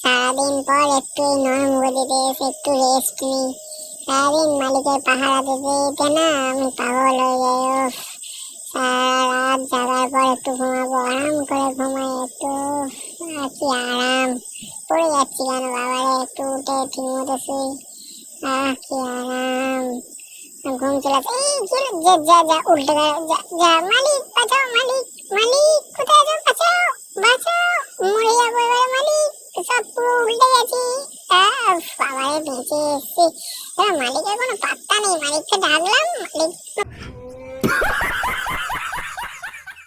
সারাদিন পর একটু এই নরম গদিতে এসে একটু রেস্ট নিই। সারাদিন মালিকের পাহারা দিতে দিতে না আমি পাগল হয়ে যাই। উফ, সারা রাত জাগার পর একটু ঘুমাবো, আরাম করে ঘুমাই একটু। কি আরাম, পড়ে যাচ্ছি কেন বাবারে, একটু উঠে ঠিক মতো শুই। কি আরাম, ঘুম চলে আসে। এই যা যা যা উল্টে যা যা, মালিক বাঁচাও, মালিক মালিক কোথায় আছো, বাঁচাও বাঁচাও, মরে যাবো এবারে মালিক, সব পুরো উল্টে গেছি। বাবারে বেঁচে এসছি। মালিকের কোনো পাত্তা নেই, মালিককে ডাকলাম, মালিক